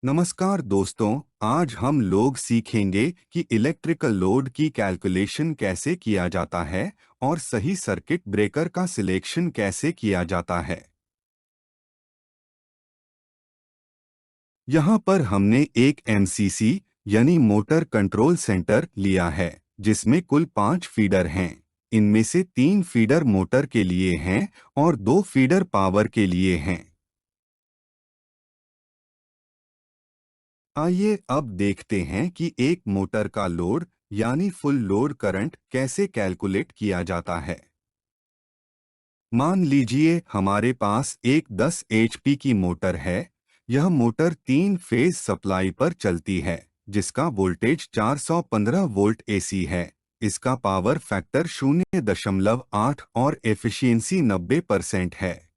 नमस्कार दोस्तों, आज हम लोग सीखेंगे कि इलेक्ट्रिकल लोड की कैलकुलेशन कैसे किया जाता है और सही सर्किट ब्रेकर का सिलेक्शन कैसे किया जाता है। यहाँ पर हमने एक एमसीसी यानी मोटर कंट्रोल सेंटर लिया है, जिसमें कुल 5 फीडर हैं। इनमें से 3 फीडर मोटर के लिए हैं और 2 फीडर पावर के लिए हैं। आइए अब देखते हैं कि एक मोटर का लोड यानी फुल लोड करंट कैसे कैलकुलेट किया जाता है। मान लीजिए हमारे पास एक 10 एचपी की मोटर है। यह मोटर 3 फेज सप्लाई पर चलती है, जिसका वोल्टेज 415 वोल्ट एसी है। इसका पावर फैक्टर 0.8 और एफिशिएंसी 90% है।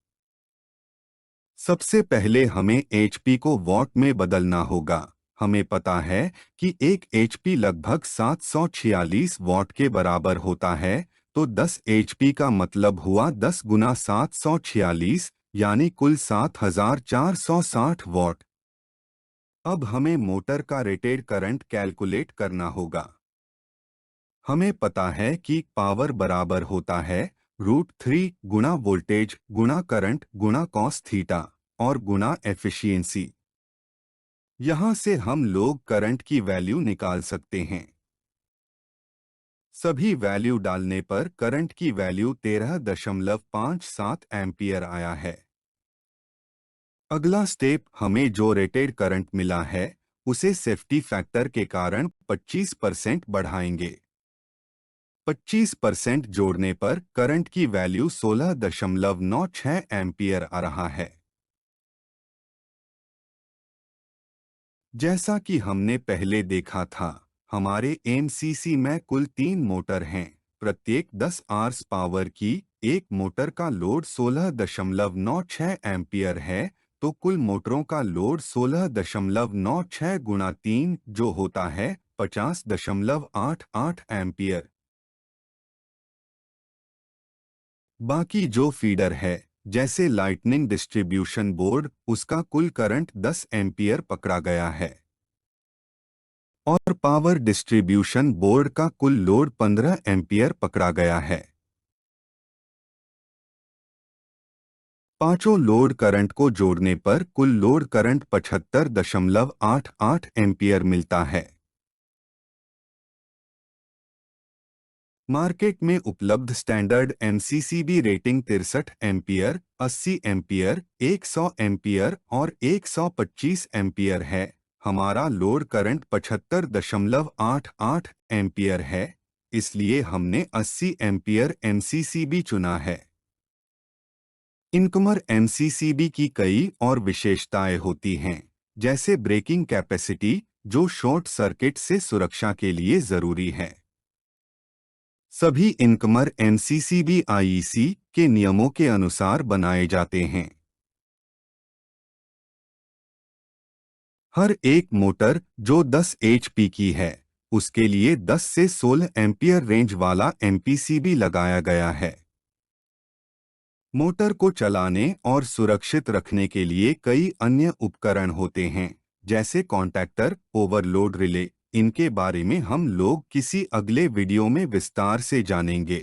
सबसे पहले हमें एचपी को वॉट में बदलना होगा। हमें पता है कि एक एचपी लगभग 746 वॉट के बराबर होता है, तो 10 एचपी का मतलब हुआ 10 गुना 746 यानी कुल 7460 वॉट। अब हमें मोटर का रेटेड करंट कैलकुलेट करना होगा। हमें पता है कि पावर बराबर होता है √3 गुना वोल्टेज गुना करंट गुना कॉस थीटा और गुना एफिशिएंसी। यहाँ से हम लोग करंट की वैल्यू निकाल सकते हैं। सभी वैल्यू डालने पर करंट की वैल्यू 13.57 एम्पियर आया है। अगला स्टेप, हमें जो रेटेड करंट मिला है उसे सेफ्टी फैक्टर के कारण 25% बढ़ाएंगे। 25% जोड़ने पर करंट की वैल्यू 16.96 एम्पियर आ रहा है। जैसा कि हमने पहले देखा था, हमारे एमसीसी में कुल 3 मोटर हैं, प्रत्येक 10 आवर्स पावर की। एक मोटर का लोड 16.96 एम्पियर है, तो कुल मोटरों का लोड 16.96 गुणा 3 जो होता है 50.88 एम्पियर। बाकी जो फीडर है, जैसे लाइटनिंग डिस्ट्रीब्यूशन बोर्ड, उसका कुल करंट 10 एम्पियर पकड़ा गया है और पावर डिस्ट्रीब्यूशन बोर्ड का कुल लोड 15 एम्पियर पकड़ा गया है। पांचों लोड करंट को जोड़ने पर कुल लोड करंट 75.88 एम्पियर मिलता है। मार्केट में उपलब्ध standard MCCB rating 63 ampere, 80 ampere, 100 ampere और 125 एम्पियर है। हमारा लोड करंट 75.88 एम्पियर है, इसलिए हमने 80 एम्पियर एमसीसीबी चुना है। इनकमर एमसीसीबी की कई और विशेषताएं होती हैं, जैसे ब्रेकिंग कैपेसिटी, जो शॉर्ट सर्किट से सुरक्षा के लिए जरूरी है। सभी इनकमर एमसीसीबी आईईसी के नियमों के अनुसार बनाए जाते हैं। हर एक मोटर जो 10 एचपी की है, उसके लिए 10 से 16 एम्पियर रेंज वाला एमपीसीबी लगाया गया है। मोटर को चलाने और सुरक्षित रखने के लिए कई अन्य उपकरण होते हैं, जैसे कॉन्टैक्टर, ओवरलोड रिले। इनके बारे में हम लोग किसी अगले वीडियो में विस्तार से जानेंगे।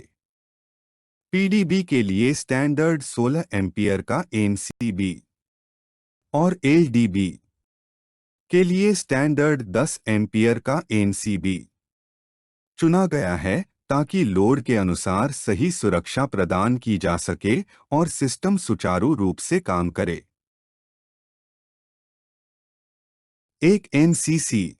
पीडीबी के लिए स्टैंडर्ड 16 एम्पियर का एमसीबी और एलडीबी के लिए स्टैंडर्ड 10 एम्पियर का एमसीबी चुना गया है, ताकि लोड के अनुसार सही सुरक्षा प्रदान की जा सके और सिस्टम सुचारू रूप से काम करे। एक एमसीसी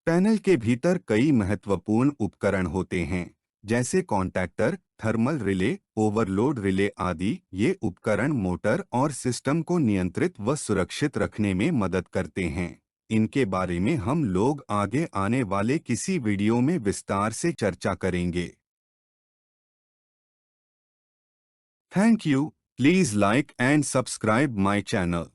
पैनल के भीतर कई महत्वपूर्ण उपकरण होते हैं, जैसे contactor, thermal relay, overload relay आदि। ये उपकरण मोटर और सिस्टम को नियंत्रित व सुरक्षित रखने में मदद करते हैं। इनके बारे में हम लोग आगे आने वाले किसी वीडियो में विस्तार से चर्चा करेंगे। Thank you. Please like and subscribe my channel.